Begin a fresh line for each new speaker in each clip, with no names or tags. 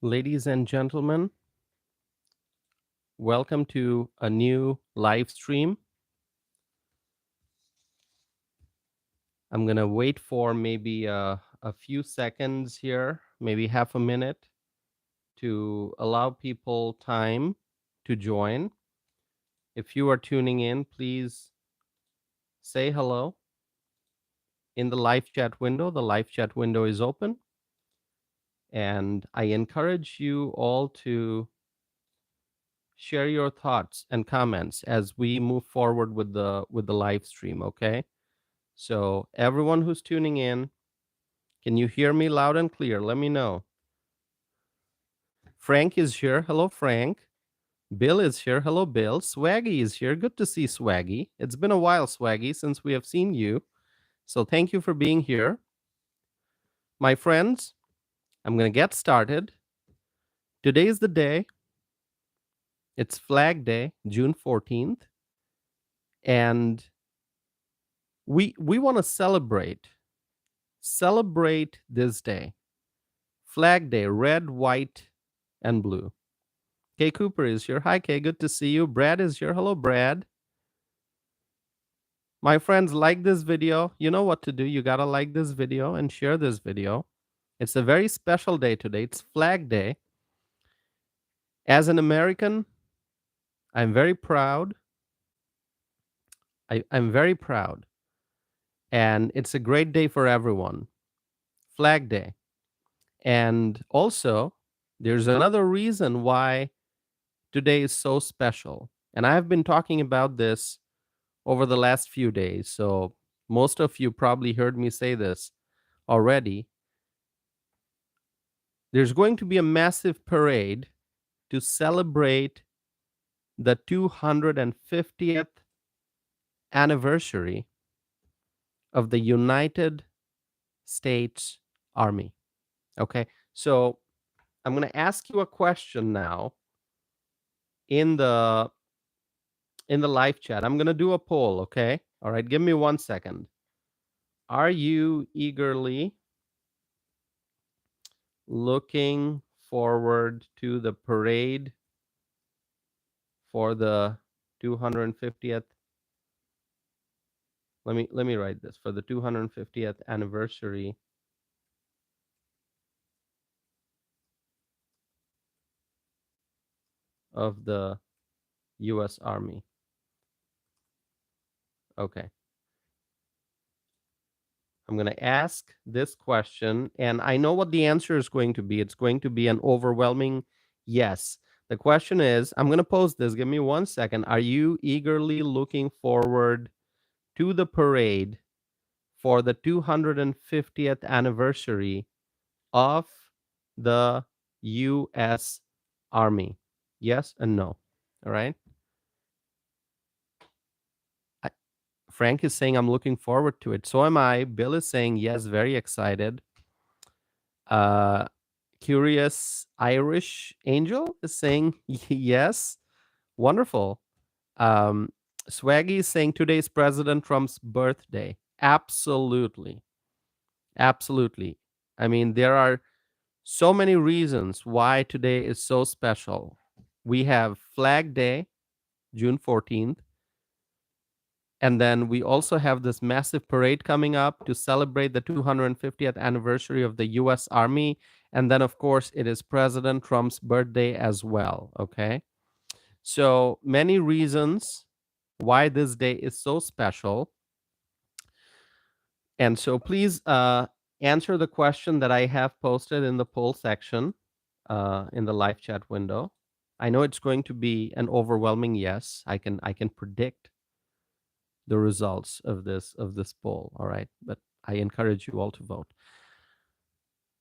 Ladies and gentlemen, welcome to a new live stream. I'm going to wait for maybe a few seconds here, maybe half a minute, to allow people time to join. If you are tuning in, please say hello in the live chat window. The live chat window is open. And I encourage you all to share your thoughts and comments as we move forward with the live stream, okay? So everyone who's tuning in, can you hear me loud and clear? Let me know. Frank is here. Hello, Frank. Bill is here. Hello, Bill. Swaggy is here. Good to see Swaggy. It's been a while, Swaggy, since we have seen you. So thank you for being here. My friends, I'm going to get started. Today is the day. It's Flag Day, June 14th. And we want to celebrate this day. Flag Day, red, white, and blue. Kay Cooper is here. Hi, Kay. Good to see you. Brad is here. Hello, Brad. My friends, like this video. You know what to do. You got to like this video and share this video. It's a very special day today. It's Flag Day. As an American, I'm very proud. I'm very proud. And it's a great day for everyone. Flag Day. And also, there's another reason why today is so special. And I've been talking about this over the last few days. So most of you probably heard me say this already. There's going to be a massive parade to celebrate the 250th anniversary of the United States Army. Okay, so I'm going to ask you a question now in the live chat. I'm going to do a poll, okay? All right, give me 1 second. Are you eagerly looking forward to the parade for the 250th? Let me write this. For the 250th anniversary of the US Army. Okay. I'm going to ask this question, and I know what the answer is going to be. It's going to be an overwhelming yes. The question is, I'm going to pose this. Give me 1 second. Are you eagerly looking forward to the parade for the 250th anniversary of the US Army? Yes and no. All right. Frank is saying I'm looking forward to it. So am I. Bill is saying yes, very excited. Curious Irish Angel is saying yes. Wonderful. Swaggy is saying today's President Trump's birthday. Absolutely. Absolutely. I mean, there are so many reasons why today is so special. We have Flag Day, June 14th. And then we also have this massive parade coming up to celebrate the 250th anniversary of the US Army. And then, of course, it is President Trump's birthday as well. Okay. So many reasons why this day is so special. And so please answer the question that I have posted in the poll section in the live chat window. I know it's going to be an overwhelming yes. I can predict the results of this poll. All right, but I encourage you all to vote.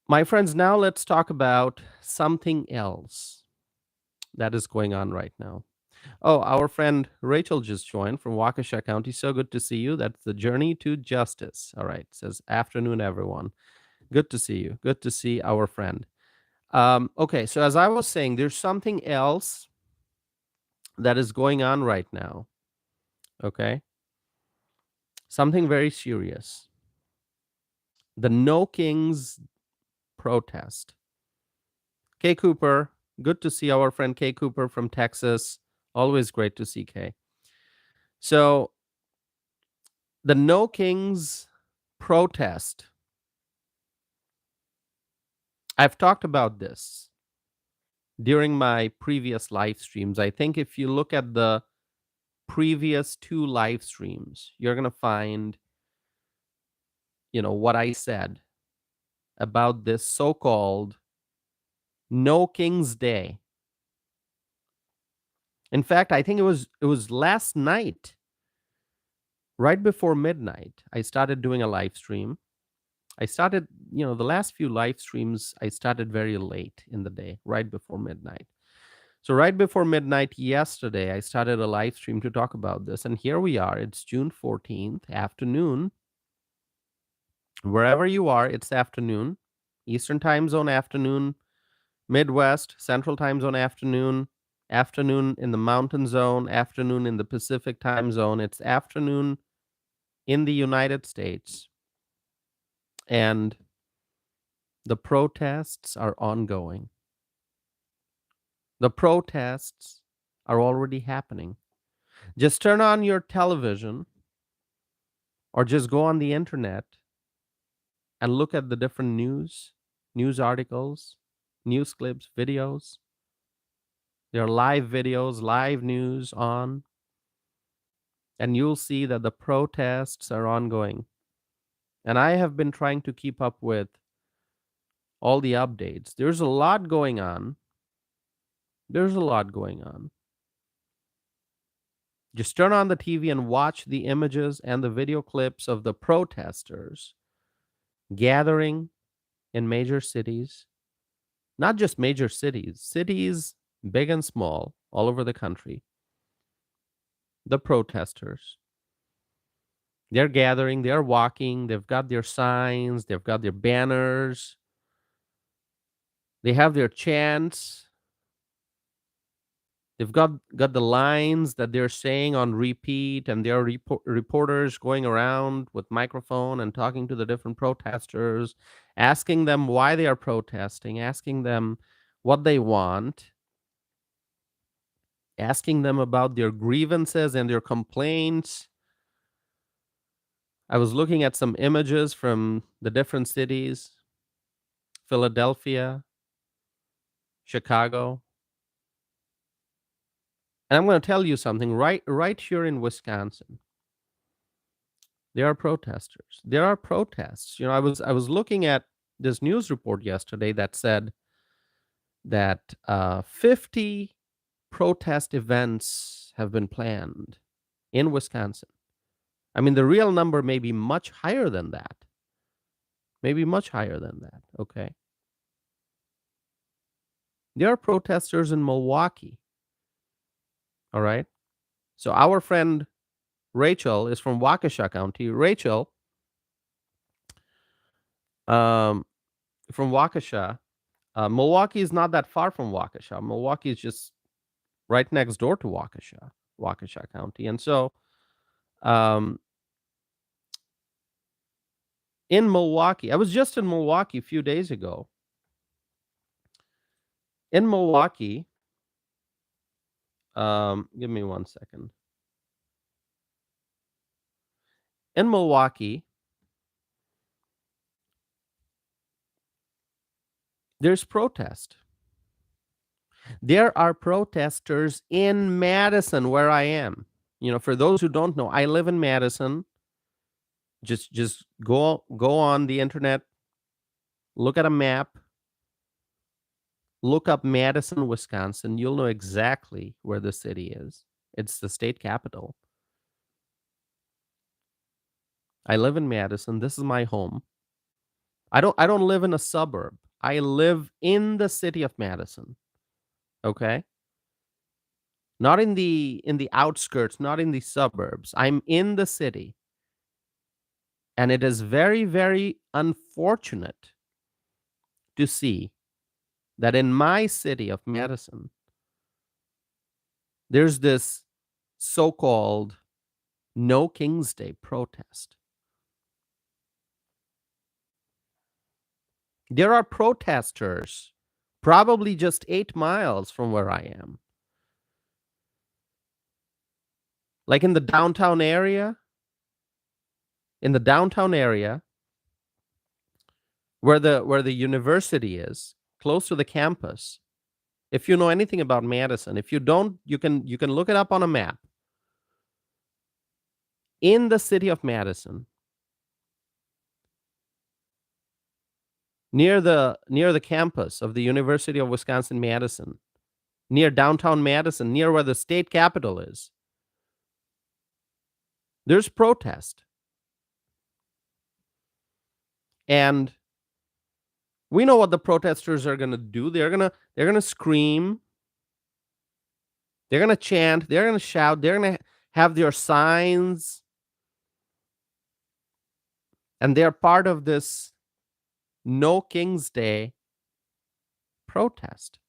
My friends, now let's talk about something else that is going on right now. Oh, our friend Rachel just joined from Waukesha County. So good to see you. That's the Journey to Justice. All right, says afternoon, everyone. Good to see you. Good to see our friend. Okay, so as I was saying, there's something else that is going on right now. Okay, something very serious. The No Kings protest Kay Cooper, good to see our friend Kay Cooper from Texas. Always great to see Kay. So the No Kings protest. I've talked about this during my previous live streams. I think if you look at the previous 2 live streams, you're going to find, what I said about this so-called No King's Day. In fact, I think it was last night, right before midnight, I started doing a live stream. I started, the last few live streams, I started very late in the day, right before midnight. So right before midnight yesterday, I started a live stream to talk about this. And here we are. It's June 14th, afternoon. Wherever you are, it's afternoon. Eastern time zone afternoon, Midwest, Central time zone afternoon, afternoon in the Mountain Zone, afternoon in the Pacific time zone. It's afternoon in the United States. And the protests are ongoing. The protests are already happening. Just turn on your television or just go on the internet and look at the different news articles, news clips, videos. There are live videos, live news on, and you'll see that the protests are ongoing. And I have been trying to keep up with all the updates. There's a lot going on. There's a lot going on. Just turn on the TV and watch the images and the video clips of the protesters gathering in major cities. Not just major cities, cities big and small, all over the country. The protesters. They're gathering, they're walking, they've got their signs, they've got their banners, they have their chants. They've got the lines that they're saying on repeat, and there are reporters going around with microphone and talking to the different protesters, asking them why they are protesting, asking them what they want, asking them about their grievances and their complaints. I was looking at some images from the different cities, Philadelphia, Chicago. And I'm going to tell you something right here in Wisconsin. There are protesters. There are protests. I was looking at this news report yesterday that said that 50 protest events have been planned in Wisconsin. I mean, the real number may be much higher than that. Maybe much higher than that. Okay. There are protesters in Milwaukee. All right. So our friend Rachel is from Waukesha County. Rachel, from Waukesha. Milwaukee is not that far from Waukesha. Milwaukee is just right next door to Waukesha County. And so, in Milwaukee, I was just in Milwaukee a few days ago. In Milwaukee, give me 1 second. In Milwaukee, there's protest. There are protesters in Madison, where I am. For those who don't know, I live in Madison. Just go on the internet, look at a map, look up Madison, Wisconsin. You'll know exactly where the city is. It's the state capital. I live in Madison. This is my home. I don't live in a suburb. I live in the city of Madison. Okay? Not in the outskirts, not in the suburbs. I'm in the city. And it is very, very unfortunate to see that in my city of Madison, there's this so-called No King's Day protest. There are protesters probably just 8 miles from where I am. Like in the downtown area, where the university is, close to the campus. If you know anything about Madison, if you don't, you can look it up on a map. In the city of Madison, near the campus of the University of Wisconsin-Madison, near downtown Madison, near where the state capitol is, there's protest. And we know what the protesters are going to do. They're going to scream. They're going to chant. They're going to shout. They're going to have their signs. And they're part of this No King's Day protest.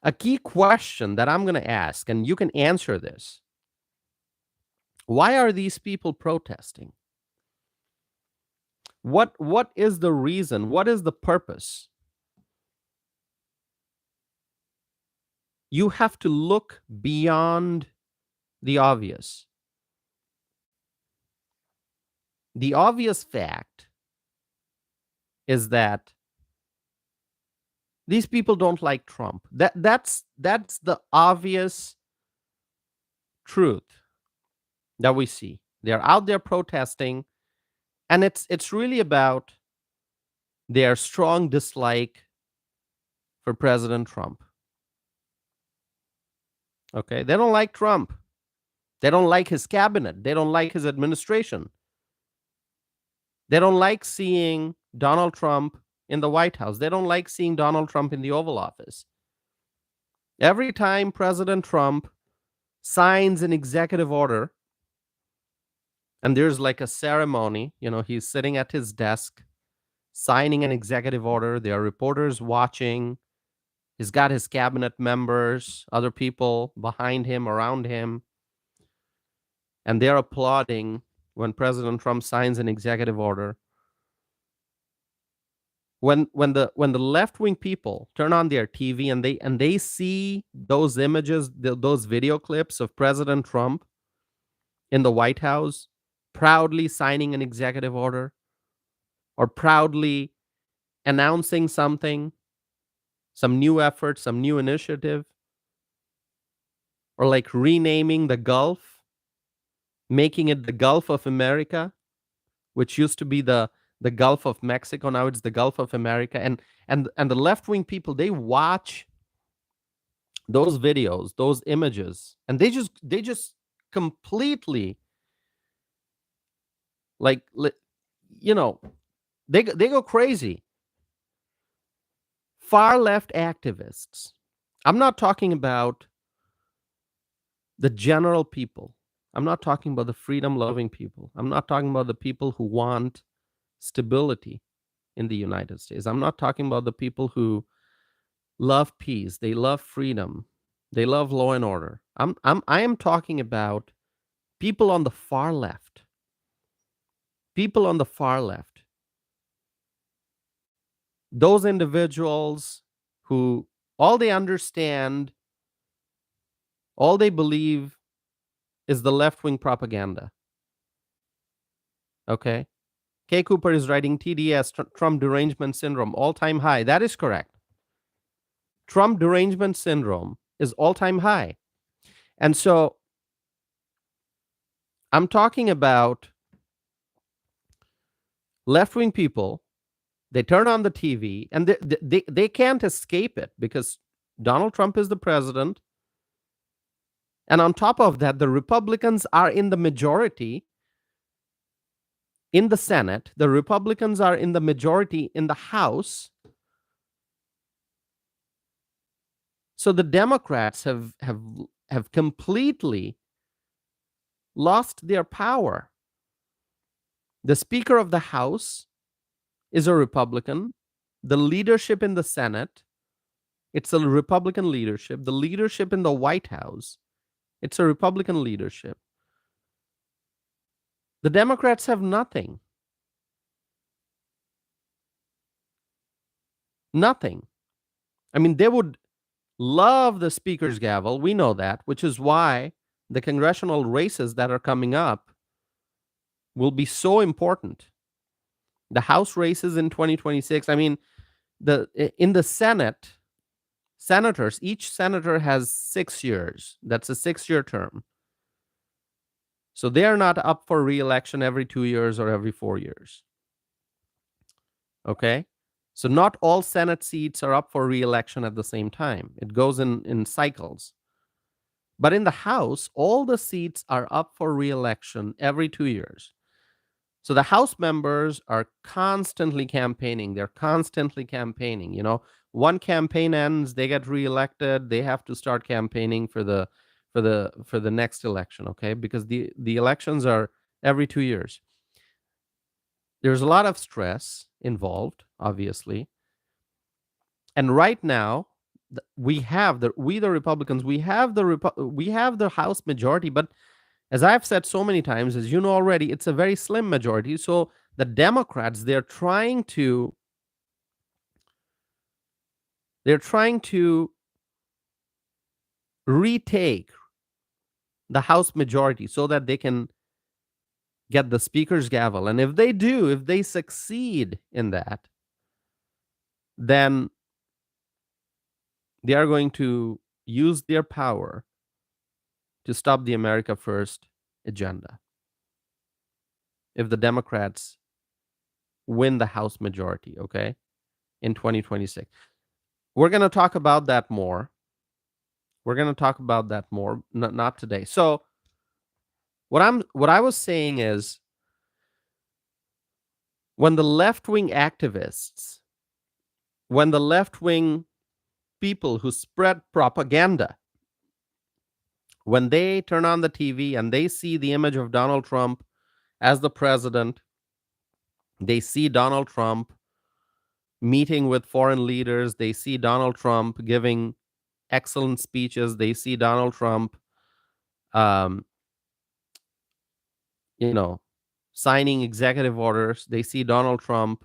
A key question that I'm going to ask, and you can answer this: why are these people protesting? What is the reason? What is the purpose? You have to look beyond the obvious. The obvious fact is that these people don't like Trump. That's the obvious truth that we see. They're out there protesting, and it's really about their strong dislike for President Trump. Okay? They don't like Trump. They don't like his cabinet. They don't like his administration. They don't like seeing Donald Trump in the White House. They don't like seeing Donald Trump in the Oval Office. Every time President Trump signs an executive order, and there's like a ceremony, he's sitting at his desk signing an executive order. There are reporters watching. He's got his cabinet members, other people behind him, around him, and they're applauding when President Trump signs an executive order. When the left-wing people turn on their TV and they see those images, those video clips of President Trump in the White House proudly signing an executive order or proudly announcing something, some new effort, some new initiative, or like renaming the Gulf, making it the Gulf of America, which used to be the Gulf of Mexico. Now it's the Gulf of America. And the left-wing people, they watch those videos, those images, and they just completely they go crazy. Far left activists. I'm not talking about the general people. I'm not talking about the freedom-loving people. I'm not talking about the people who want stability in the United States. I'm not talking about the people who love peace. They love freedom. They love law and order. I am talking about people on the far left. People on the far left. Those individuals who all they understand, all they believe is the left-wing propaganda. Okay? Kay Cooper is writing TDS, Trump derangement syndrome, all-time high. That is correct. Trump derangement syndrome is all-time high. And so I'm talking about left-wing people. They turn on the TV and they can't escape it because Donald Trump is the president. And on top of that, the Republicans are in the majority in the Senate. The Republicans are in the majority in the House. So the Democrats have completely lost their power. The Speaker of the House is a Republican. The leadership in the Senate, it's a Republican leadership. The leadership in the White House, it's a Republican leadership. The Democrats have nothing. Nothing. I mean, they would love the speaker's gavel. We know that, which is why the congressional races that are coming up will be so important. The House races in 2026. I mean, in the Senate, senators, each senator has 6 years. That's a 6-year term. So they are not up for re-election every 2 years or every 4 years. Okay? So not all Senate seats are up for re-election at the same time. It goes in cycles. But in the House, all the seats are up for re-election every 2 years. So the House members are constantly campaigning. They're constantly campaigning. You know, one campaign ends, they get reelected. They have to start campaigning for the next election. Okay, because the elections are every 2 years. There's a lot of stress involved, obviously, and right now we the Republicans, we have the House majority, but as I've said so many times, as you know already, it's a very slim majority. So the Democrats, they're trying to retake the House majority so that they can get the speaker's gavel. And if they succeed in that, then they are going to use their power to stop the America First agenda. If the Democrats win the House majority, okay, in 2026. We're going to talk about that more. Not today. So what I was saying is, when the left-wing activists, when the left-wing people who spread propaganda, when they turn on the TV and they see the image of Donald Trump as the president, they see Donald Trump meeting with foreign leaders, they see Donald Trump giving excellent speeches, they see Donald Trump signing executive orders, they see Donald Trump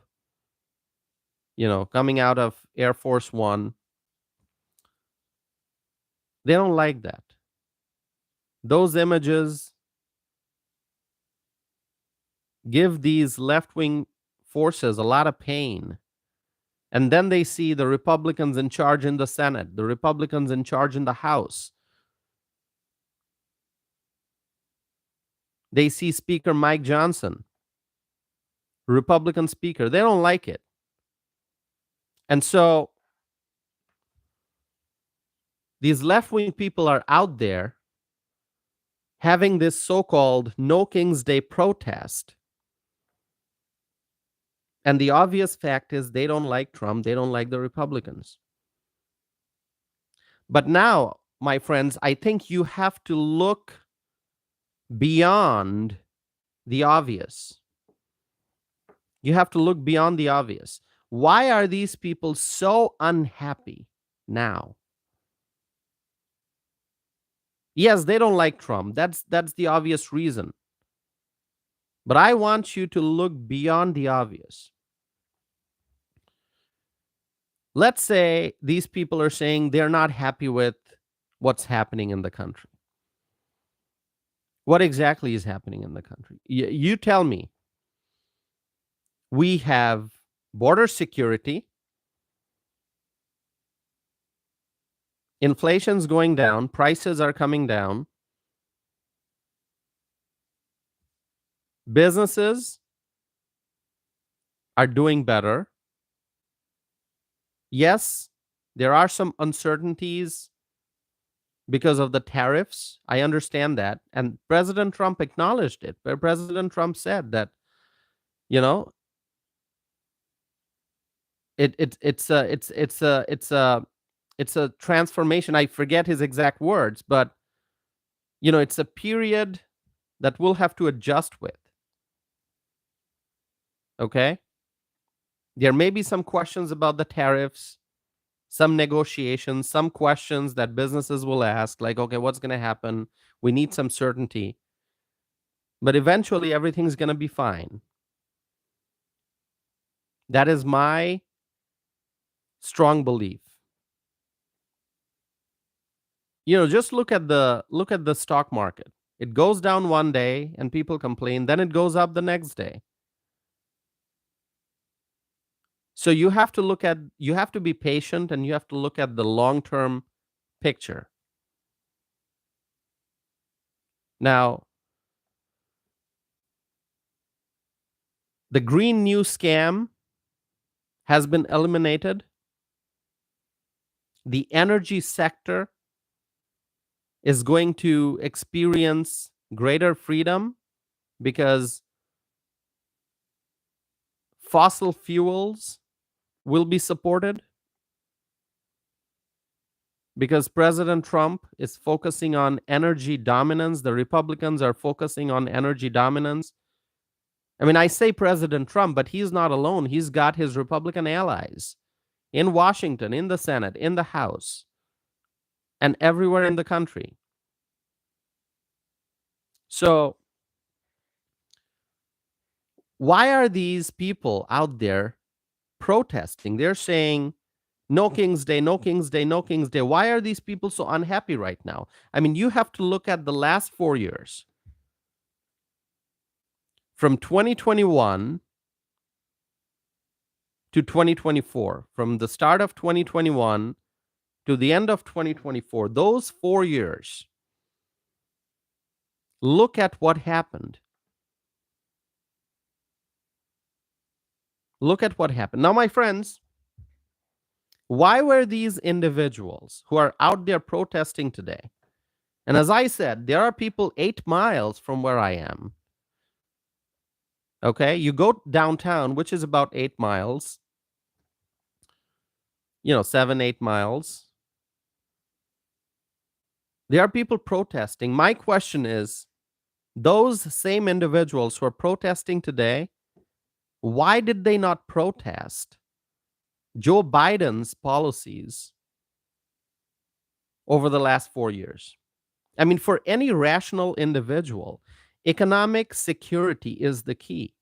coming out of Air Force One. They don't like that. Those images give these left-wing forces a lot of pain. And then they see the Republicans in charge in the Senate, the Republicans in charge in the House. They see Speaker Mike Johnson, Republican speaker. They don't like it. And so these left-wing people are out there having this so-called No King's Day protest. And the obvious fact is they don't like Trump. They don't like the Republicans. But now, my friends, I think you have to look beyond the obvious. You have to look beyond the obvious. Why are these people so unhappy now? Yes, they don't like Trump. That's the obvious reason. But I want you to look beyond the obvious. Let's say these people are saying they're not happy with what's happening in the country. What exactly is happening in the country? You tell me. We have border security. Inflation's going down. Prices are coming down. Businesses are doing better. Yes, there are some uncertainties because of the tariffs. I understand that. And President Trump acknowledged it. But President Trump said that, it's a transformation. I forget his exact words, but it's a period that we'll have to adjust with. Okay? There may be some questions about the tariffs, some negotiations, some questions that businesses will ask, like, okay, what's going to happen? We need some certainty. But eventually, everything's going to be fine. That is my strong belief. Just look at the stock market. It goes down one day and people complain, then it goes up the next day. So you have to be patient, and you have to look at the long-term picture. Now, the Green New scam has been eliminated. The energy sector is going to experience greater freedom because fossil fuels will be supported, because President Trump is focusing on energy dominance. The Republicans are focusing on energy dominance. I mean, I say President Trump, but he's not alone. He's got his Republican allies in Washington, in the Senate, in the House, and everywhere in the country. So why are these people out there protesting? They're saying, no King's Day, no King's Day, no King's Day. Why are these people so unhappy right now? I mean, you have to look at the last 4 years. From 2021 to 2024, from the start of 2021 to the end of 2024, those 4 years, look at what happened. Look at what happened. Now, my friends, why were these individuals who are out there protesting today? And as I said, there are people 8 miles from where I am. Okay, you go downtown, which is about 8 miles, 7, 8 miles. There are people protesting. My question is, those same individuals who are protesting today, why did they not protest Joe Biden's policies over the last 4 years? I mean, for any rational individual, economic security is the key.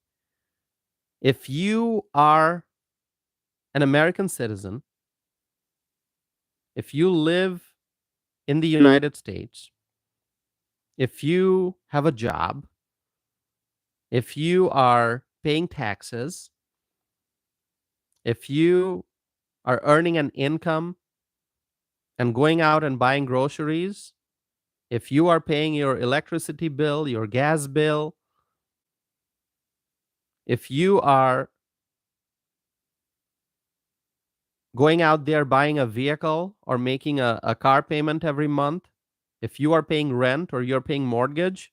If you are an American citizen, if you live in the United States, if you have a job, if you are paying taxes, if you are earning an income and going out and buying groceries, if you are paying your electricity bill, your gas bill, if you are going out there buying a vehicle or making a car payment every month, if you are paying rent or you're paying mortgage,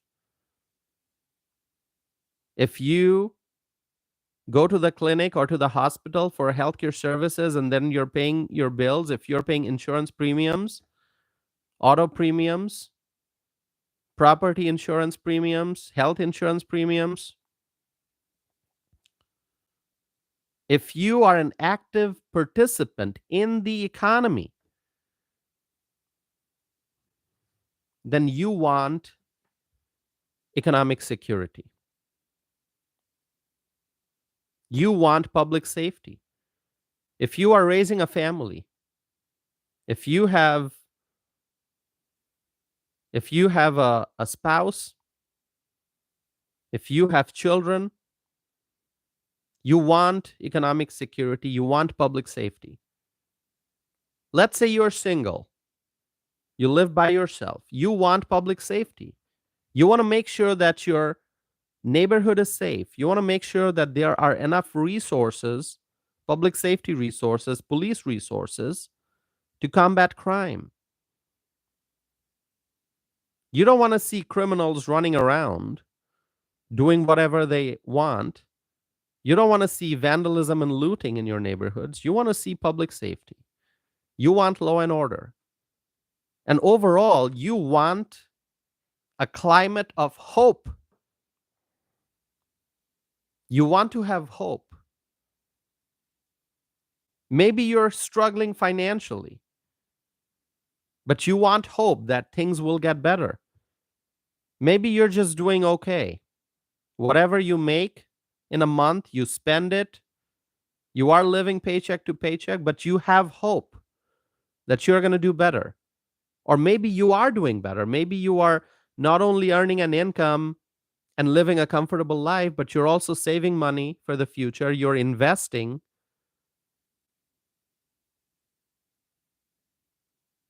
if you go to the clinic or to the hospital for healthcare services and then you're paying your bills, if you're paying insurance premiums, auto premiums, property insurance premiums, health insurance premiums, if you are an active participant in the economy, then you want economic security. You want public safety. If you are raising a family, if you have a spouse, if you have children, you want economic security, you want public safety. Let's say you're single. You live by yourself. You want public safety. You want to make sure that your neighborhood is safe. You want to make sure that there are enough resources, public safety resources, police resources to combat crime. You don't want to see criminals running around doing whatever they want. You don't want to see vandalism and looting in your neighborhoods. You want to see public safety. You want law and order. And overall, you want a climate of hope. You want to have hope. Maybe you're struggling financially, but you want hope that things will get better. Maybe you're just doing okay. Whatever you make in a month, you spend it. You are living paycheck to paycheck, but you have hope that you're going to do better. Or maybe you are doing better. Maybe you are not only earning an income and living a comfortable life, but you're also saving money for the future. You're investing.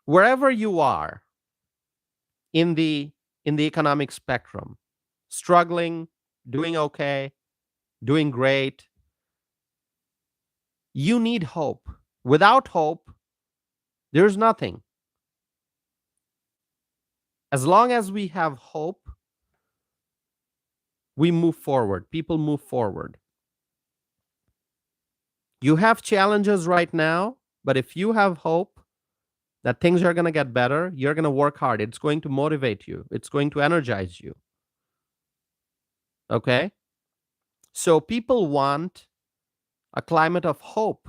Wherever you are in the economic spectrum, struggling, doing okay, doing great, you need hope. Without hope, there's nothing. As long as we have hope, we move forward. People move forward. You have challenges right now, but if you have hope that things are going to get better, you're going to work hard. It's going to motivate you. It's going to energize you. Okay? So people want a climate of hope.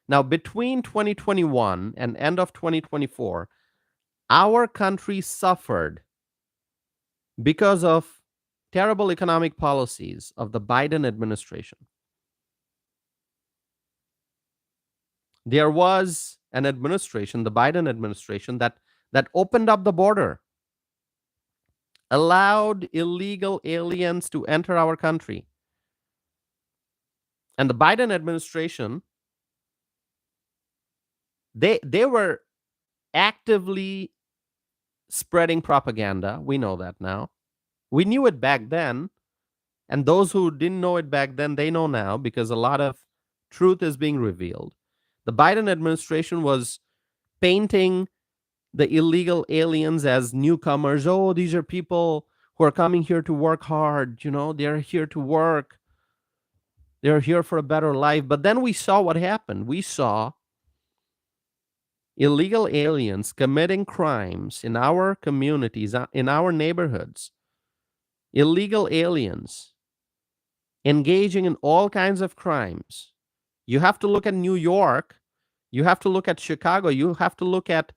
Now, between 2021 and end of 2024, our country suffered because of terrible economic policies of the Biden administration. There was an administration, the Biden administration, that opened up the border, allowed illegal aliens to enter our country. And the Biden administration, they were actively spreading propaganda. We know that now. We knew it back then. And those who didn't know it back then, they know now because a lot of truth is being revealed. The Biden administration was painting the illegal aliens as newcomers. Oh, these are people who are coming here to work hard. You know, they're here to work. They're here for a better life. But then we saw what happened. We saw illegal aliens committing crimes in our communities, in our neighborhoods. Illegal aliens engaging in all kinds of crimes. You have to look at New York. You have to look at Chicago. You have to look at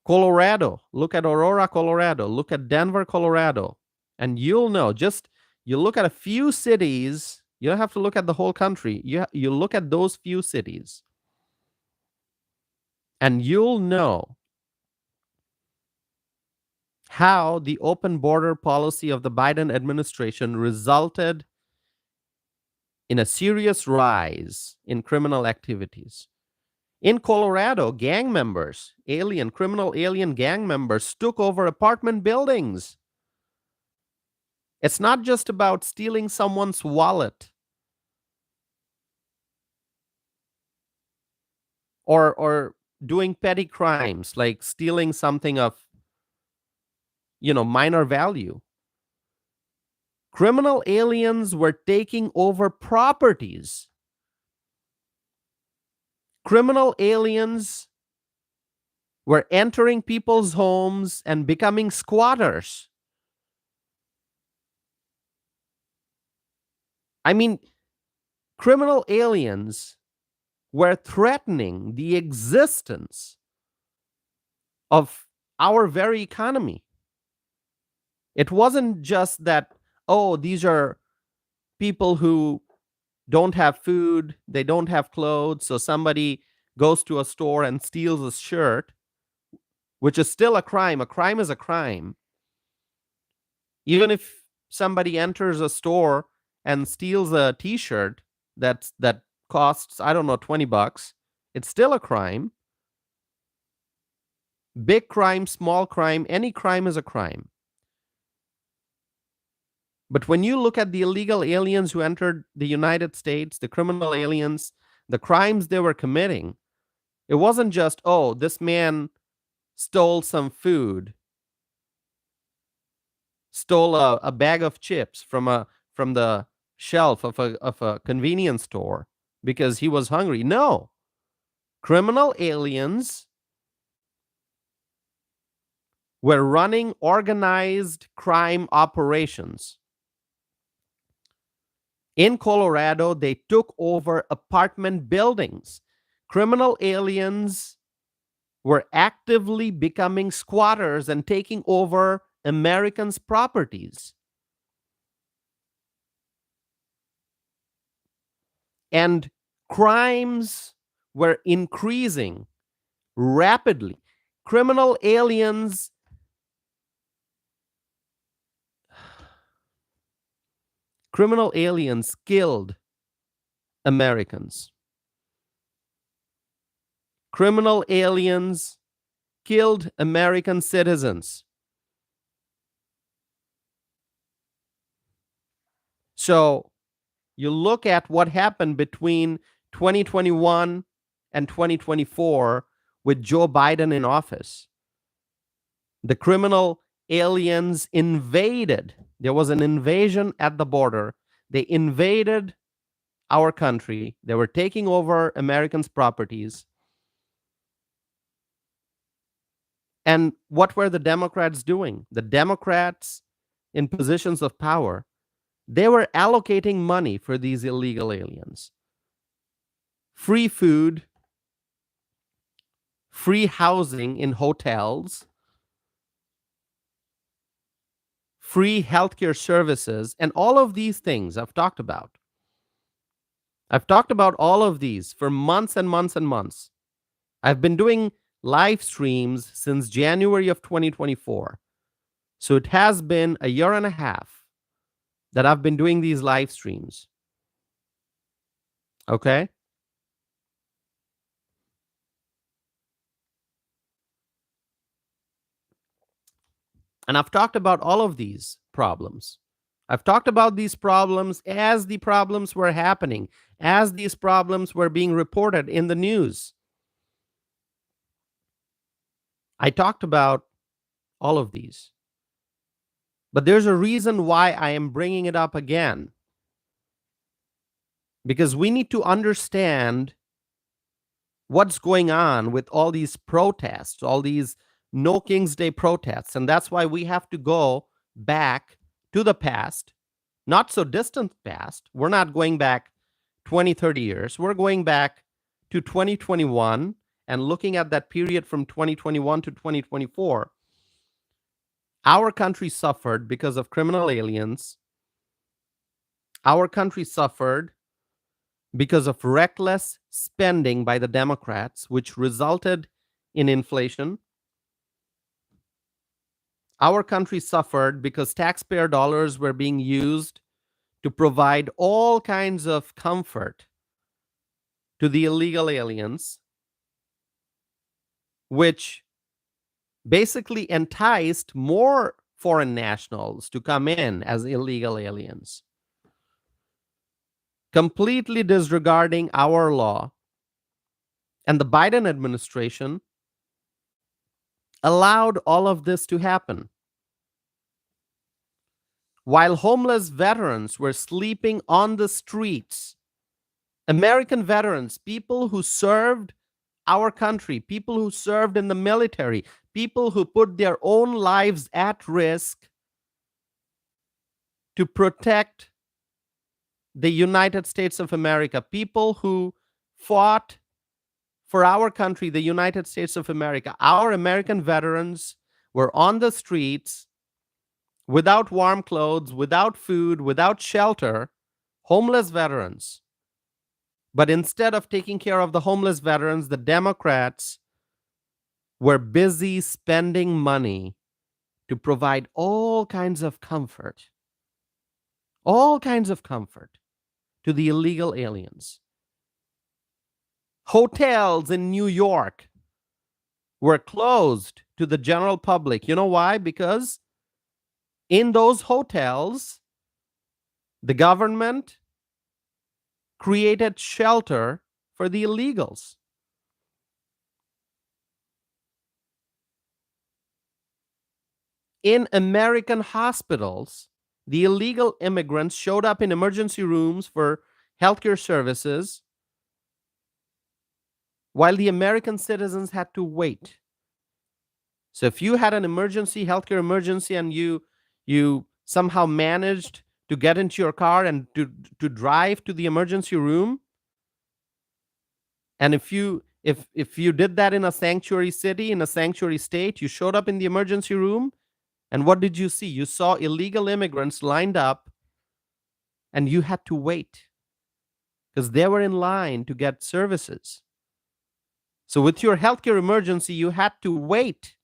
Colorado. Look at Aurora, Colorado. Look at Denver, Colorado. And you'll know, just you look at a few cities. You don't have to look at the whole country. You look at those few cities. And you'll know how the open border policy of the Biden administration resulted in a serious rise in criminal activities. In Colorado, gang members, criminal alien gang members took over apartment buildings. It's not just about stealing someone's wallet or doing petty crimes like stealing something of, minor value. Criminal aliens were taking over properties. Criminal aliens were entering people's homes and becoming squatters. I mean, criminal aliens were threatening the existence of our very economy. It wasn't just that, oh, these are people who don't have food, they don't have clothes, so somebody goes to a store and steals a shirt, which is still a crime. A crime is a crime. Even if somebody enters a store and steals a t-shirt that costs, I don't know, $20, it's still a crime. Big crime, small crime, any crime is a crime. But when you look at the illegal aliens who entered the United States, the criminal aliens, the crimes they were committing, it wasn't just, oh, this man stole some food, stole a bag of chips from the shelf of a convenience store because he was hungry. No. Criminal aliens were running organized crime operations. In Colorado, they took over apartment buildings. Criminal aliens were actively becoming squatters and taking over Americans' properties. and crimes were increasing rapidly. Criminal aliens killed Americans. Criminal aliens killed American citizens. So you look at what happened between 2021 and 2024 with Joe Biden in office. The criminal aliens invaded. There was an invasion at the border. They invaded our country. They were taking over Americans' properties. And what were the Democrats doing? The Democrats in positions of power, they were allocating money for these illegal aliens. Free food, free housing in hotels, free healthcare services, and all of these things I've talked about. I've talked about all of these for months and months and months. I've been doing live streams since January of 2024. So it has been a year and a half that I've been doing these live streams. Okay? And I've talked about all of these problems. I've talked about these problems as the problems were happening, as these problems were being reported in the news. I talked about all of these. But there's a reason why I am bringing it up again. Because we need to understand what's going on with all these protests, all these No King's Day protests. And that's why we have to go back to the past, not so distant past. We're not going back 20, 30 years. We're going back to 2021 and looking at that period from 2021 to 2024. Our country suffered because of criminal aliens. Our country suffered because of reckless spending by the Democrats, which resulted in inflation. Our country suffered because taxpayer dollars were being used to provide all kinds of comfort to the illegal aliens, which basically enticed more foreign nationals to come in as illegal aliens, completely disregarding our law. And the Biden administration allowed all of this to happen. While homeless veterans were sleeping on the streets, American veterans, people who served our country, people who served in the military, people who put their own lives at risk to protect the United States of America, people who fought for our country, the United States of America. Our American veterans were on the streets without warm clothes, without food, without shelter, homeless veterans. But instead of taking care of the homeless veterans, the Democrats were busy spending money to provide all kinds of comfort to the illegal aliens. Hotels in New York were closed to the general public. You know why? Because in those hotels, the government created shelter for the illegals. In American hospitals, the illegal immigrants showed up in emergency rooms for healthcare services while the American citizens had to wait. So if you had an emergency, healthcare emergency, and you somehow managed to get into your car and to drive to the emergency room, and if you did that in a sanctuary city, in a sanctuary state, you showed up in the emergency room, and what did you see? You saw illegal immigrants lined up, and you had to wait because they were in line to get services. So with your healthcare emergency, you had to wait.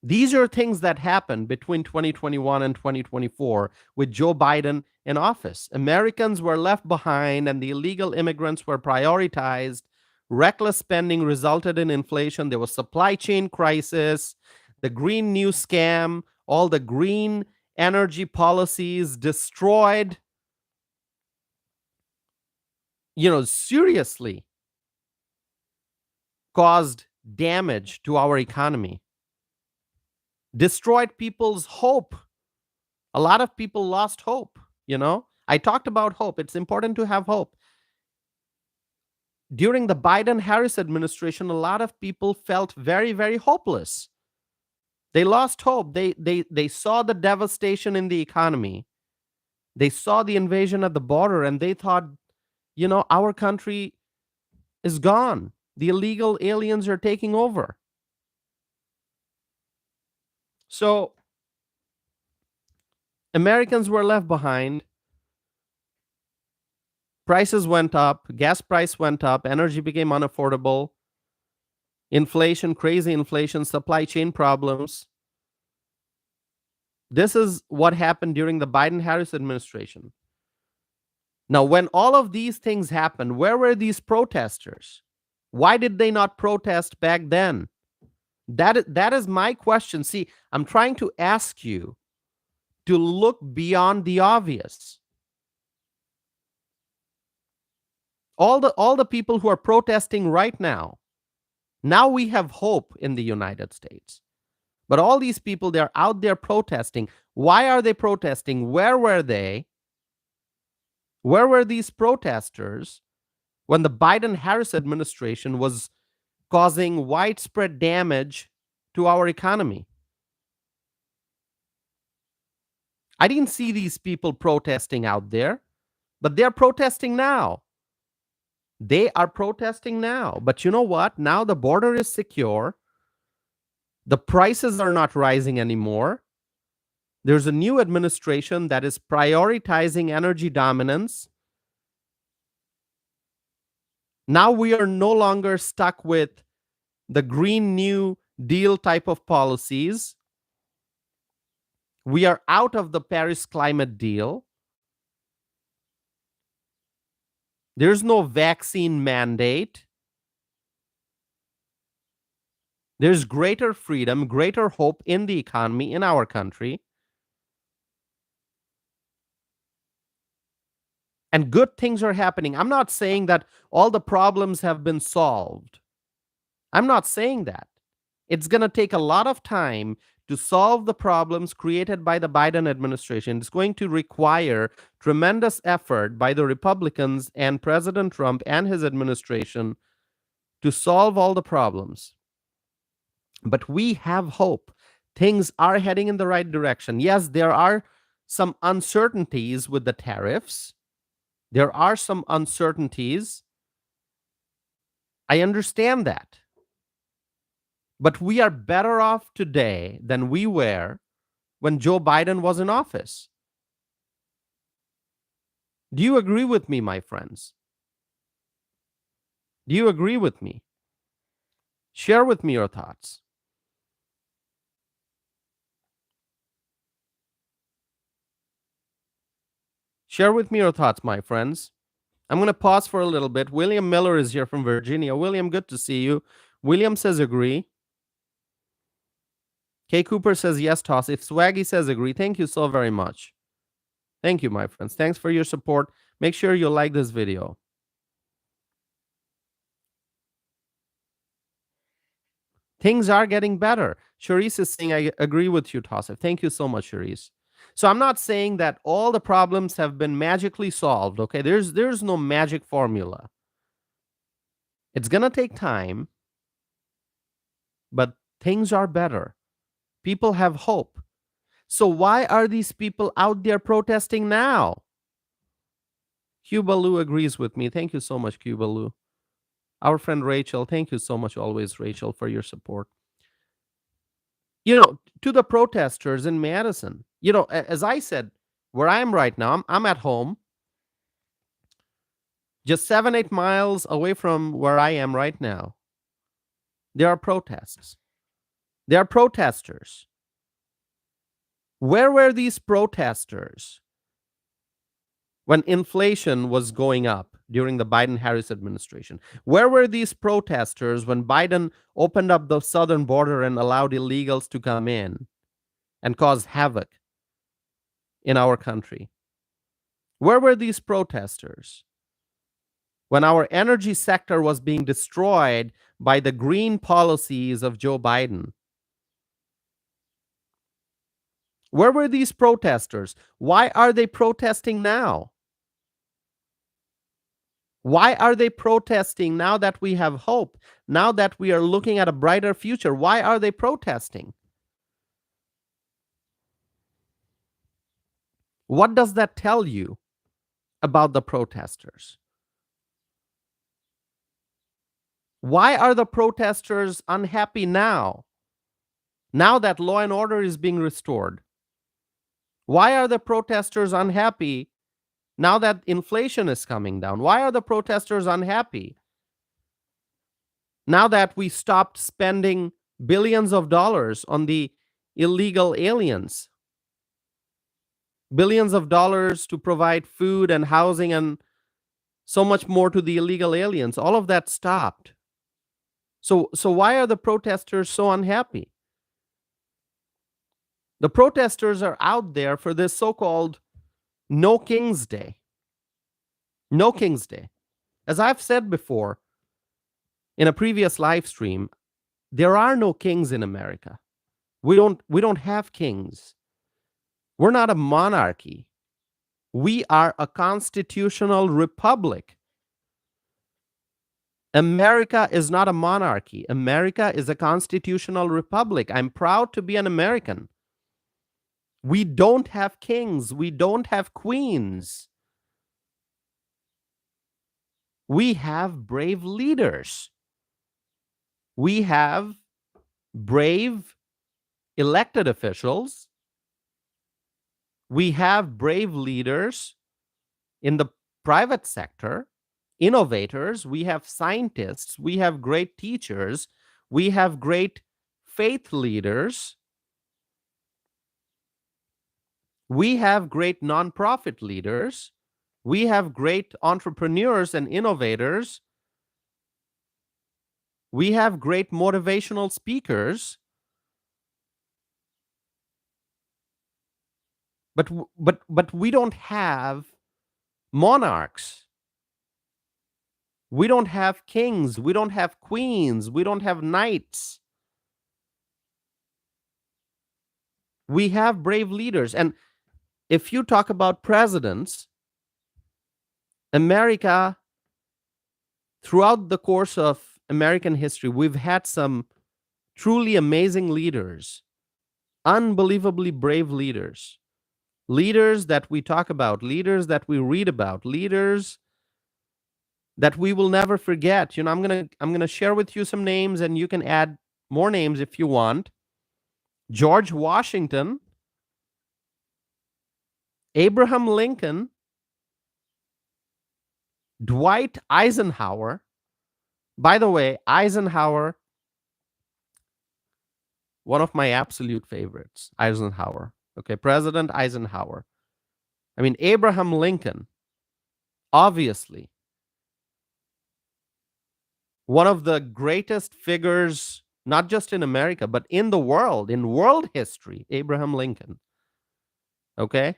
These are things that happened between 2021 and 2024 with Joe Biden in office. Americans were left behind and the illegal immigrants were prioritized. Reckless spending resulted in inflation. There was supply chain crisis, the Green New scam, all the green energy policies destroyed, seriously caused damage to our economy, destroyed people's hope. A lot of people lost hope. I talked about hope. It's important to have hope. During the Biden-Harris administration, a lot of people felt very, very hopeless. They lost hope. They saw the devastation in the economy. They saw the invasion at the border, and they thought, our country is gone. The illegal aliens are taking over. So Americans were left behind. Prices went up, gas price went up, energy became unaffordable, inflation, crazy inflation, supply chain problems. This is what happened during the Biden-Harris administration. Now, when all of these things happened, where were these protesters? Why did they not protest back then? That is my question. See, I'm trying to ask you to look beyond the obvious. All the people who are protesting right now we have hope in the United States. But all these people, they're out there protesting. Why are they protesting? Where were they? Where were these protesters when the Biden-Harris administration was causing widespread damage to our economy? I didn't see these people protesting out there, but they're protesting now. They are protesting now. But you know what? Now the border is secure. The prices are not rising anymore. There's a new administration that is prioritizing energy dominance. Now we are no longer stuck with the Green New Deal type of policies. We are out of the Paris climate deal. There's no vaccine mandate. There's greater freedom, greater hope in the economy in our country. And good things are happening. I'm not saying that all the problems have been solved. I'm not saying that. It's going to take a lot of time to solve the problems created by the Biden administration. It's going to require tremendous effort by the Republicans and President Trump and his administration to solve all the problems. But we have hope. Things are heading in the right direction. Yes, there are some uncertainties with the tariffs. There are some uncertainties. I understand that. But we are better off today than we were when Joe Biden was in office. Do you agree with me, my friends? Do you agree with me? Share with me your thoughts. Share with me your thoughts, my friends. I'm going to pause for a little bit. William Miller is here from Virginia. William, good to see you. William says agree. Kay Cooper says yes, Toss. If Swaggy says agree, thank you so very much. Thank you, my friends. Thanks for your support. Make sure you like this video. Things are getting better. Charisse is saying, I agree with you, Tossif. Thank you so much, Charisse. So I'm not saying that all the problems have been magically solved, okay? There's no magic formula. It's going to take time, but things are better. People have hope. So why are these people out there protesting now? Cuba Lou agrees with me. Thank you so much, Cuba Lou. Our friend Rachel, thank you so much always, Rachel, for your support. To the protesters in Madison, as I said, where I am right now, I'm at home, just 7-8 miles away from where I am right now. There are protests. There are protesters. Where were these protesters when inflation was going up during the Biden-Harris administration? Where were these protesters when Biden opened up the southern border and allowed illegals to come in and cause havoc in our country? Where were these protesters when our energy sector was being destroyed by the green policies of Joe Biden? Where were these protesters? Why are they protesting now? Why are they protesting now that we have hope? Now that we are looking at a brighter future, why are they protesting? What does that tell you about the protesters? Why are the protesters unhappy now? Now that law and order is being restored? Why are the protesters unhappy now that inflation is coming down? Why are the protesters unhappy now that we stopped spending billions of dollars on the illegal aliens? Billions of dollars to provide food and housing and so much more to the illegal aliens. All of that stopped. So why are the protesters so unhappy? The protesters are out there for this so-called No King's Day. No King's Day. As I've said before in a previous live stream, there are no kings in America. We don't have kings. We're not a monarchy. We are a constitutional republic. America is not a monarchy. America is a constitutional republic. I'm proud to be an American. We don't have kings. We don't have queens. We have brave leaders. We have brave elected officials. We have brave leaders in the private sector, innovators. We have scientists. We have great teachers. We have great faith leaders. We have great nonprofit leaders. We have great entrepreneurs and innovators. We have great motivational speakers. But we don't have monarchs. We don't have kings. We don't have queens. We don't have knights. We have brave leaders. And if you talk about presidents, America, throughout the course of American history, we've had some truly amazing leaders, unbelievably brave leaders. Leaders that we talk about, leaders that we read about, leaders that we will never forget. You know, I'm gonna share with you some names, and you can add more names if you want. George Washington, Abraham Lincoln, Dwight Eisenhower. By the way, Eisenhower, one of my absolute favorites, Eisenhower. Okay, President Eisenhower. I mean, Abraham Lincoln, obviously, one of the greatest figures, not just in America, but in the world, in world history, Abraham Lincoln. Okay?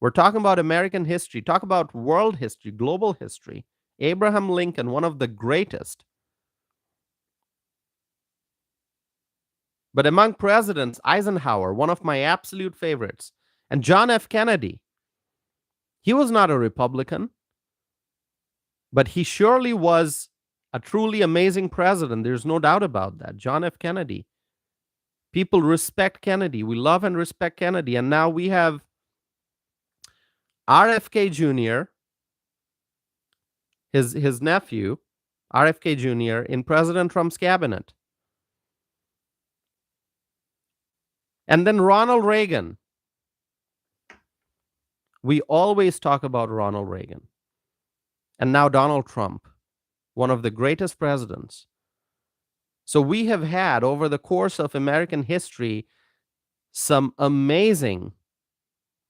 We're talking about American history, talk about world history, global history. Abraham Lincoln, one of the greatest. But among presidents, Eisenhower, one of my absolute favorites. And John F. Kennedy, he was not a Republican, but he surely was a truly amazing president. There's no doubt about that. John F. Kennedy. People respect Kennedy. We love and respect Kennedy. And now we have RFK Jr., his nephew, RFK Jr., in President Trump's cabinet. And then Ronald Reagan. We always talk about Ronald Reagan. And now Donald Trump, one of the greatest presidents. So we have had, over the course of American history, some amazing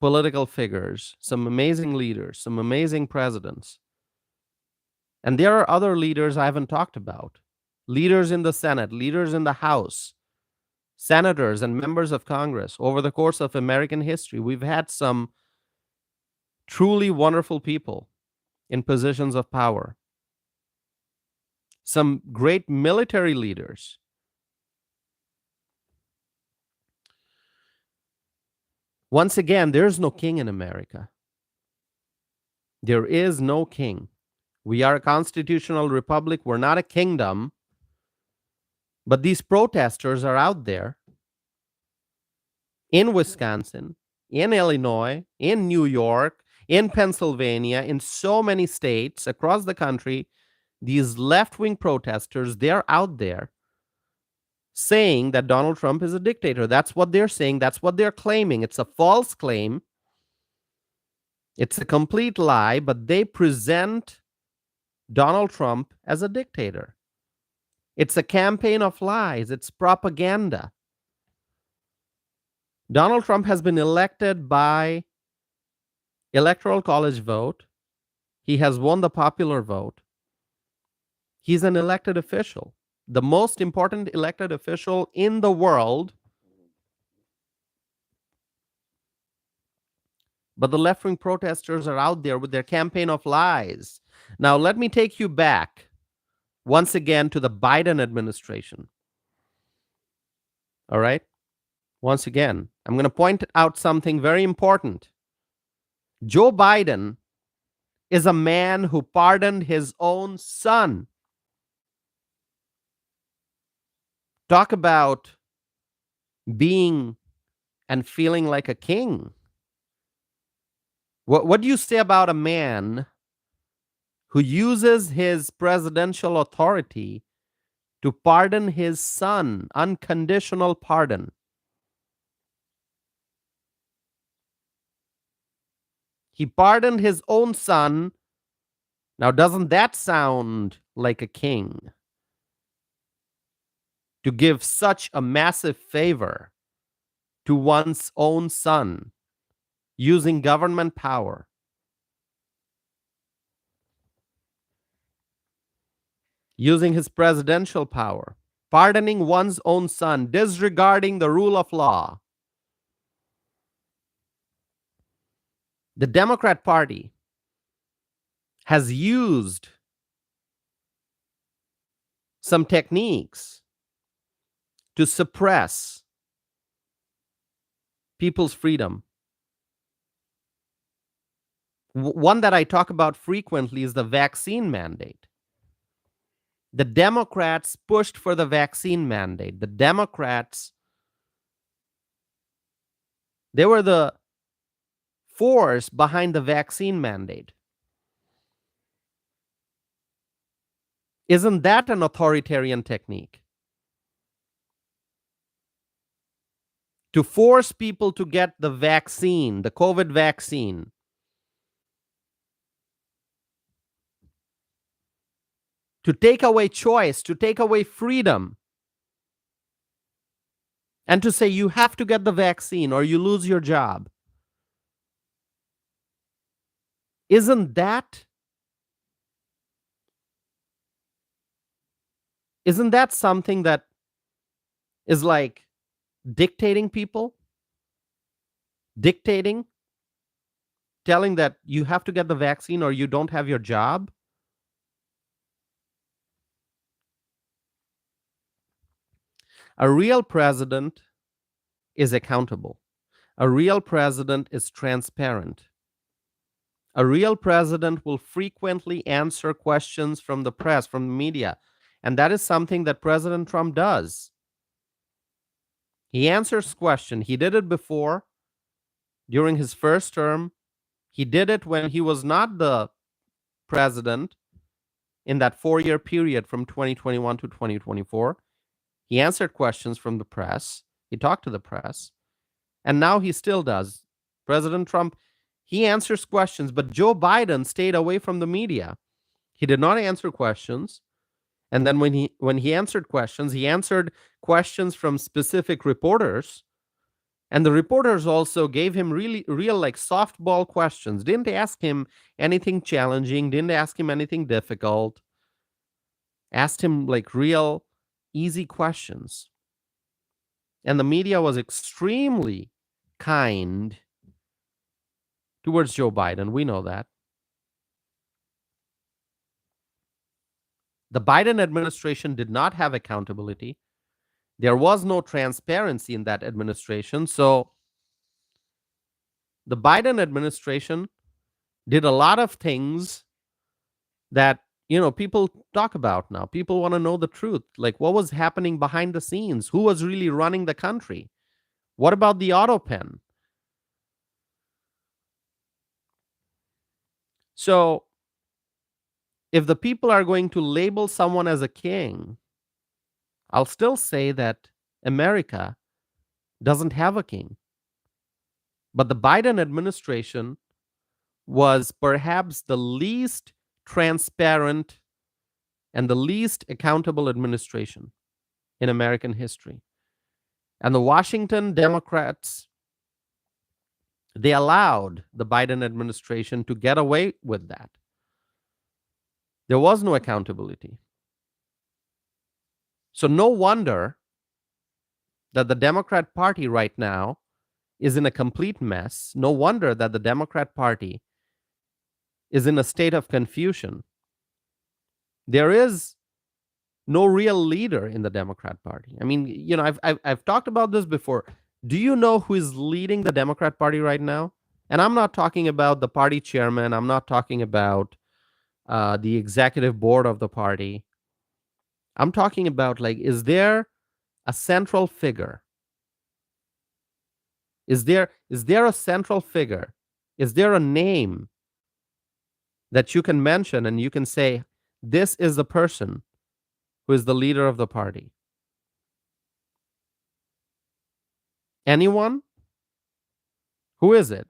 political figures, some amazing leaders, some amazing presidents. And there are other leaders I haven't talked about. Leaders in the Senate, leaders in the House, senators and members of Congress. Over the course of American history, we've had some truly wonderful people in positions of power. Some great military leaders. Once again, there's no king in America. There is no king. We are a constitutional republic. We're not a kingdom. But these protesters are out there in Wisconsin, in Illinois, in New York, in Pennsylvania, in so many states across the country. These left-wing protesters, they're out there saying that Donald Trump is a dictator. That's what they're saying. That's what they're claiming. It's a false claim. It's a complete lie, but they present Donald Trump as a dictator. It's a campaign of lies. It's propaganda. Donald Trump has been elected by Electoral College vote. He has won the popular vote. He's an elected official, the most important elected official in the world. But the left-wing protesters are out there with their campaign of lies. Now, let me take you back once again to the Biden administration. All right? Once again, I'm going to point out something very important. Joe Biden is a man who pardoned his own son. Talk about being and feeling like a king. What do you say about a man who uses his presidential authority to pardon his son, unconditional pardon? He pardoned his own son. Now, doesn't that sound like a king? To give such a massive favor to one's own son using government power. Using his presidential power, pardoning one's own son, disregarding the rule of law. The Democrat Party has used some techniques to suppress people's freedom. One that I talk about frequently is the vaccine mandate. The Democrats pushed for the vaccine mandate. The Democrats, they were the force behind the vaccine mandate. Isn't that an authoritarian technique? To force people to get the vaccine, the COVID vaccine. To take away choice, to take away freedom. And to say you have to get the vaccine or you lose your job. Isn't that something that is like dictating people? Dictating? Telling that you have to get the vaccine or you don't have your job? A real president is accountable. A real president is transparent. A real president will frequently answer questions from the press, from the media. And that is something that President Trump does. He answers questions. He did it before, during his first term. He did it when he was not the president in that 4-year period from 2021 to 2024. He answered questions from the press. He talked to the press. And now he still does. President Trump, He answers questions, but Joe Biden stayed away from the media. He did not answer questions. And then when he answered questions from specific reporters, and the reporters also gave him really real like softball questions. Didn't ask him anything challenging, didn't ask him anything difficult. Asked him like real easy questions. And the media was extremely kind towards Joe Biden. We know that. The Biden administration did not have accountability. There was no transparency in that administration. So the Biden administration did a lot of things that, people talk about now. People want to know the truth. Like, what was happening behind the scenes? Who was really running the country? What about the auto pen? So if the people are going to label someone as a king, I'll still say that America doesn't have a king. But the Biden administration was perhaps the least transparent and the least accountable administration in American history. And the Washington Democrats, they allowed the Biden administration to get away with that. There was no accountability. So no wonder that the Democrat Party right now is in a complete mess. No wonder that the Democrat Party is in a state of confusion. There is no real leader in the Democrat Party. I mean, I've talked about this before. Do you know who is leading the Democrat Party right now? And I'm not talking about the party chairman. I'm not talking about the executive board of the party. I'm talking about, like, is there a central figure? Is there a central figure? Is there a name that you can mention and you can say, this is the person who is the leader of the party? Anyone? Who is it?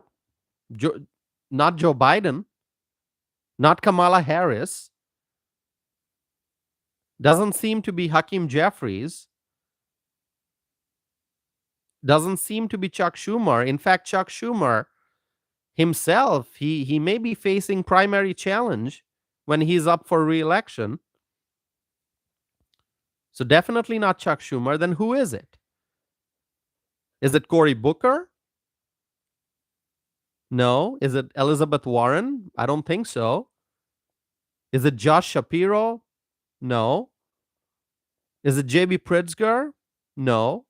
Not Joe Biden, not Kamala Harris. Doesn't seem to be Hakeem Jeffries. Doesn't seem to be Chuck Schumer. In fact, Chuck Schumer himself, he may be facing primary challenge when he's up for re-election. So definitely not Chuck Schumer. Then who is it? Is it Cory Booker? No. Is it Elizabeth Warren? I don't think so. Is it Josh Shapiro? No. Is it J.B. Pritzker? No.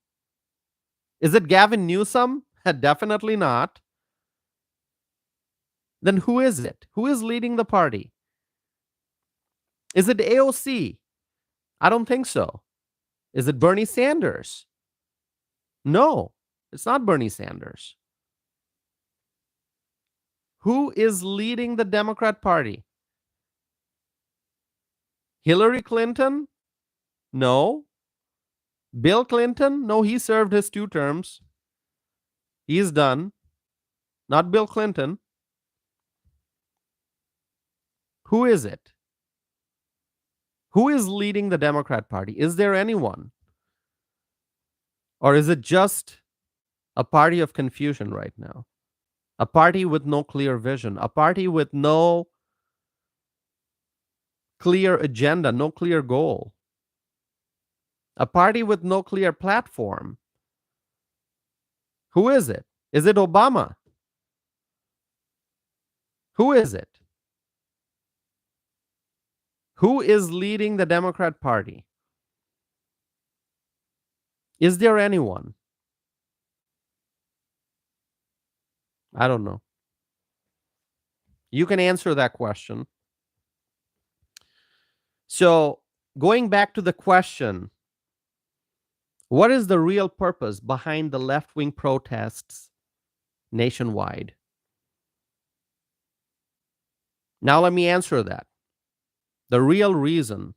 Is it Gavin Newsom? Definitely not. Then who is it? Who is leading the party? Is it AOC? I don't think so. Is it Bernie Sanders? No, it's not Bernie Sanders. Who is leading the Democrat Party? Hillary Clinton? No. Bill Clinton? No, he served his 2 terms. He's done. Not Bill Clinton. Who is it? Who is leading the Democrat Party? Is there anyone? Or is it just a party of confusion right now? A party with no clear vision, a party with no clear agenda, no clear goal, a party with no clear platform. Who is it? Is it Obama? Who is it? Who is leading the Democrat Party? Is there anyone? I don't know. You can answer that question. So, going back to the question, what is the real purpose behind the left-wing protests nationwide? Now, let me answer that. The real reason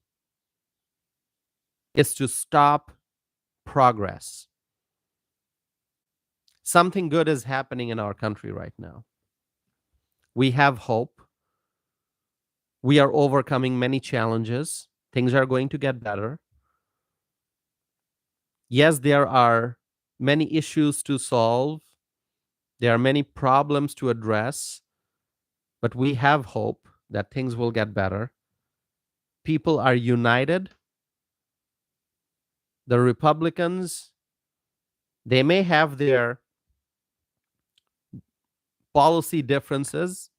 is to stop progress. Something good is happening in our country right now. We have hope. We are overcoming many challenges. Things are going to get better. Yes, there are many issues to solve. There are many problems to address, but we have hope that things will get better. People are united. The Republicans, they may have their policy differences,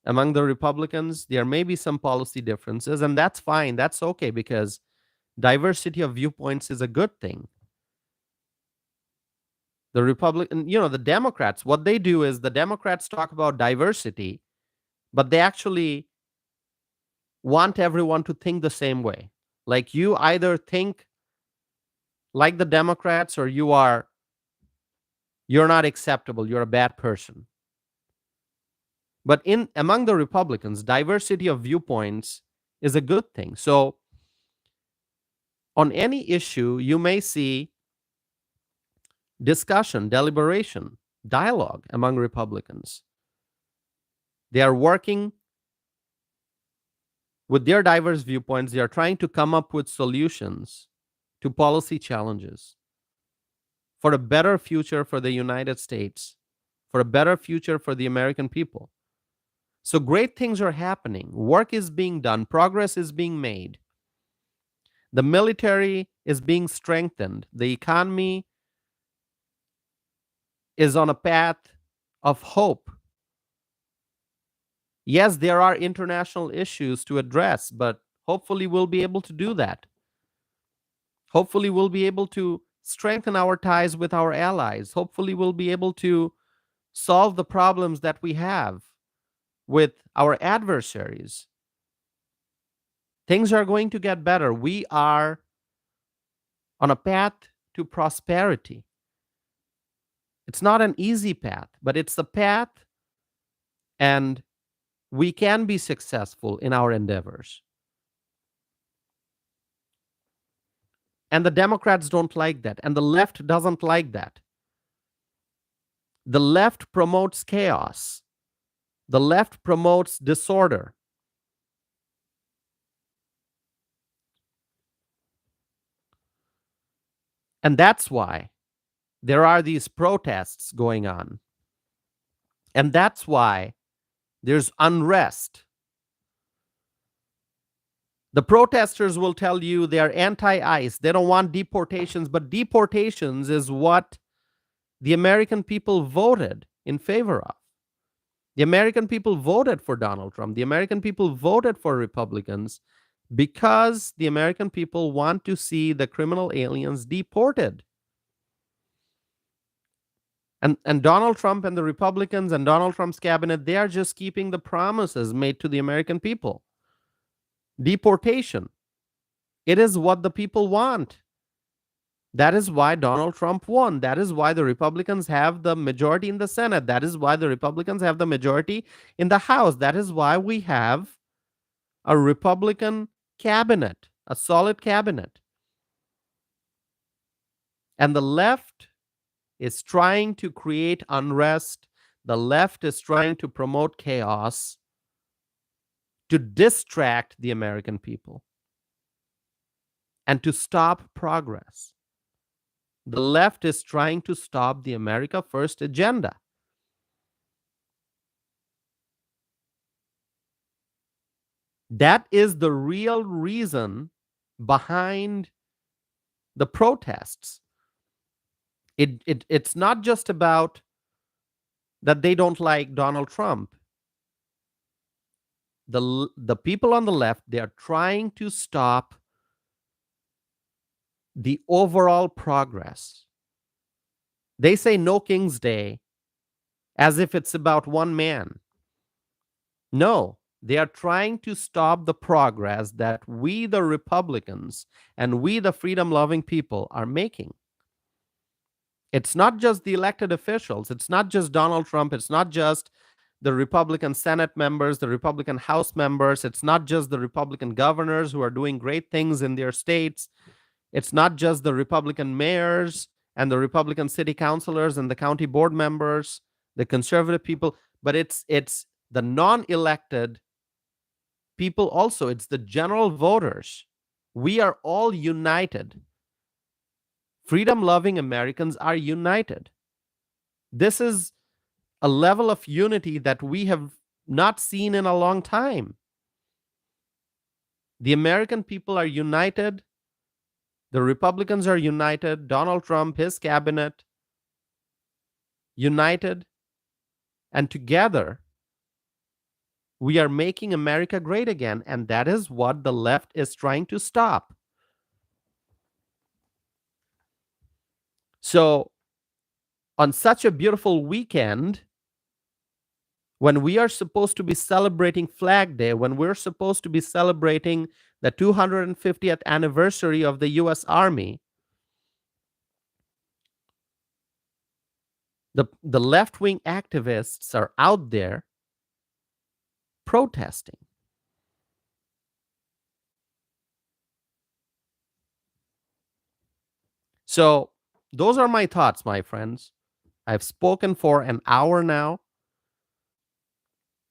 among the Republicans. There may be some policy differences, and that's fine. That's okay, because diversity of viewpoints is a good thing. The the Democrats, what they do is the Democrats talk about diversity, but they actually want everyone to think the same way. Like, you either think like the Democrats, or you're not acceptable. You're a bad person. But among the Republicans, diversity of viewpoints is a good thing. So on any issue, you may see discussion, deliberation, dialogue among Republicans. They are working with their diverse viewpoints. They are trying to come up with solutions to policy challenges for a better future for the United States, for a better future for the American people. So great things are happening. Work is being done. Progress is being made. The military is being strengthened. The economy is on a path of hope. Yes, there are international issues to address, but hopefully we'll be able to do that. Hopefully we'll be able to strengthen our ties with our allies. Hopefully we'll be able to solve the problems that we have with our adversaries. Things are going to get better. We are on a path to prosperity. It's not an easy path, but it's a path, and we can be successful in our endeavors. And the Democrats don't like that, and the left doesn't like that. The left promotes chaos. The left promotes disorder. And that's why there are these protests going on. And that's why there's unrest. The protesters will tell you they are anti-ICE. They don't want deportations, but deportations is what the American people voted in favor of. The American people voted for Donald Trump. The American people voted for Republicans because the American people want to see the criminal aliens deported. And Donald Trump and the Republicans and Donald Trump's cabinet, they are just keeping the promises made to the American people. Deportation. It is what the people want. That is why Donald Trump won. That is why the Republicans have the majority in the Senate. That is why the Republicans have the majority in the House. That is why we have a Republican cabinet, a solid cabinet. And the left is trying to create unrest. The left is trying to promote chaos to distract the American people and to stop progress. The left is trying to stop the America First agenda. That is the real reason behind the protests. It's not just about that they don't like Donald Trump. The people on the left, they are trying to stop the overall progress. They say no King's Day as if it's about one man. No, they are trying to stop the progress that we, the Republicans, and we, the freedom-loving people, are making. It's not just the elected officials. It's not just Donald Trump. It's not just the Republican Senate members, the Republican House members. It's not just the Republican governors who are doing great things in their states. It's not just the Republican mayors and the Republican city councilors and the county board members. the conservative people, but it's the non-elected people also. It's the general voters. We are all united. Freedom-loving Americans are united. This is a level of unity that we have not seen in a long time. The American people are united. The Republicans are united. Donald Trump, his cabinet, united. And together, we are making America great again. And that is what the left is trying to stop. So, on such a beautiful weekend, when we are supposed to be celebrating Flag Day, when we're supposed to be celebrating the 250th anniversary of the U.S. Army, the left-wing activists are out there protesting. So those are my thoughts, my friends. I've spoken for an hour now.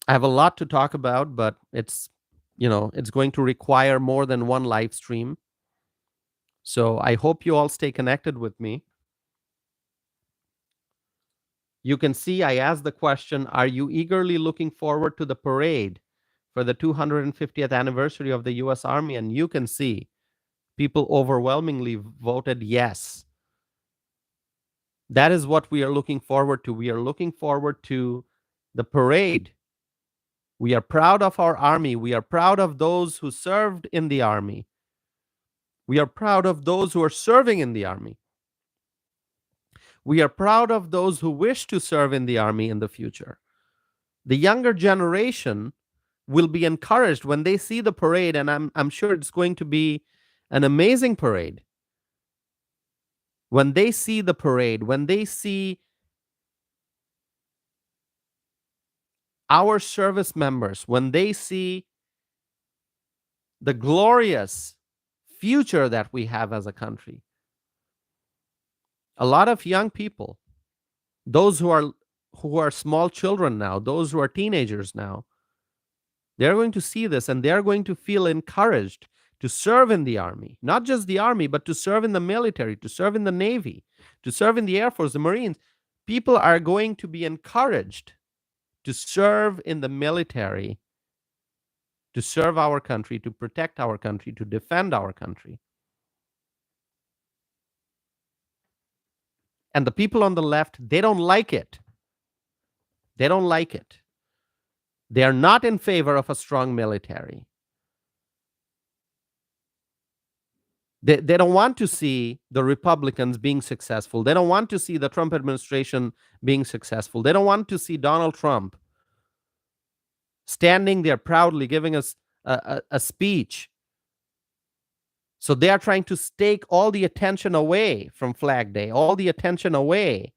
I have a lot to talk about, but it's going to require more than one live stream. So I hope you all stay connected with me. You can see I asked the question, are you eagerly looking forward to the parade for the 250th anniversary of the U.S. Army? And you can see people overwhelmingly voted yes. That is what we are looking forward to. We are looking forward to the parade. We are proud of our army. We are proud of those who served in the army. We are proud of those who are serving in the army. We are proud of those who wish to serve in the army in the future. The younger generation will be encouraged when they see the parade, and I'm sure it's going to be an amazing parade. When they see the parade, when they see our service members, when they see the glorious future that we have as a country, a lot of young people, those who are small children now, those who are teenagers now, they're going to see this and they're going to feel encouraged to serve in the army, not just the army, but to serve in the military, to serve in the Navy, to serve in the Air Force, the Marines. People are going to be encouraged to serve in the military, to serve our country, to protect our country, to defend our country. And the people on the left, they don't like it. They don't like it. They are not in favor of a strong military. They don't want to see the Republicans being successful. They don't want to see the Trump administration being successful. They don't want to see Donald Trump standing there proudly giving us a speech. So they are trying to take all the attention away from Flag Day, all the attention away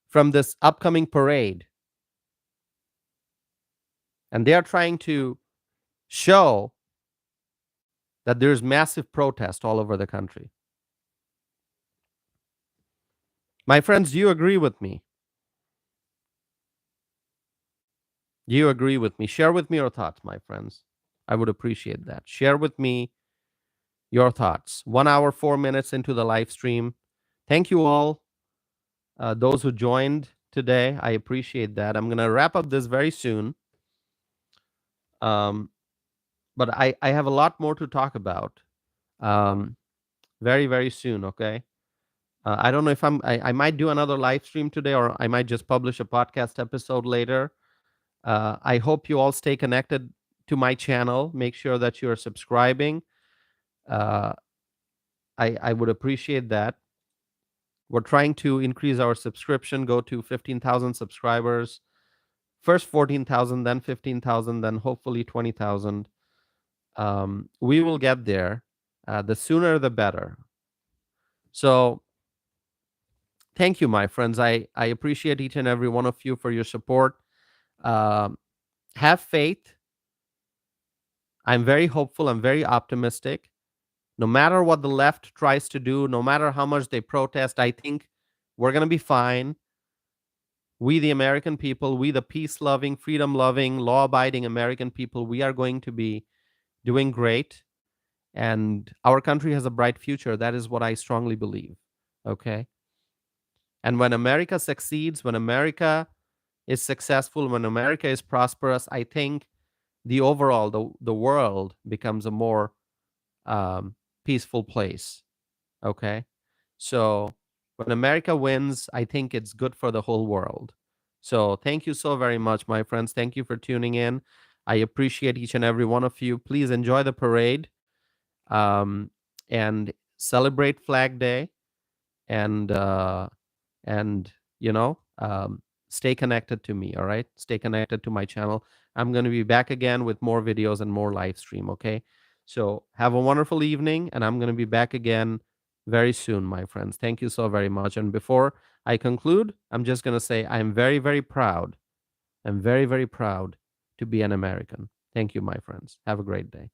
from this upcoming parade. And they are trying to show that there's massive protest all over the country. My friends, do you agree with me? Do you agree with me? Share with me your thoughts, my friends. I would appreciate that. Share with me your thoughts. 1 hour, 4 minutes into the live stream. Thank you all, those who joined today. I appreciate that. I'm going to wrap up this very soon. But I have a lot more to talk about very, very soon, okay? I don't know if I might do another live stream today, or I might just publish a podcast episode later. I hope you all stay connected to my channel. Make sure that you're subscribing. I would appreciate that. We're trying to increase our subscription, go to 15,000 subscribers. First 14,000, then 15,000, then hopefully 20,000. We will get there. The sooner, the better. So thank you, my friends. I appreciate each and every one of you for your support. Have faith. I'm very hopeful. I'm very optimistic. No matter what the left tries to do, no matter how much they protest, I think we're going to be fine. We, the American people, we, the peace-loving, freedom-loving, law-abiding American people, we are going to be doing great, and our country has a bright future. That is what I strongly believe. Okay? And when America succeeds, when America is successful, when America is prosperous, I think the world becomes a more peaceful place. Okay? So when America wins, I think it's good for the whole world. So thank you so very much, my friends. Thank you for tuning in. I appreciate each and every one of you. Please enjoy the parade, um, and celebrate Flag Day, and and you know stay connected to me. All right, stay connected to my channel. I'm going to be back again with more videos and more live stream. Okay, so have a wonderful evening, and I'm going to be back again very soon, my friends. Thank you so very much. And before I conclude, I'm just going to say I'm very, very proud. I'm very, very proud to be an American. Thank you, my friends. Have a great day.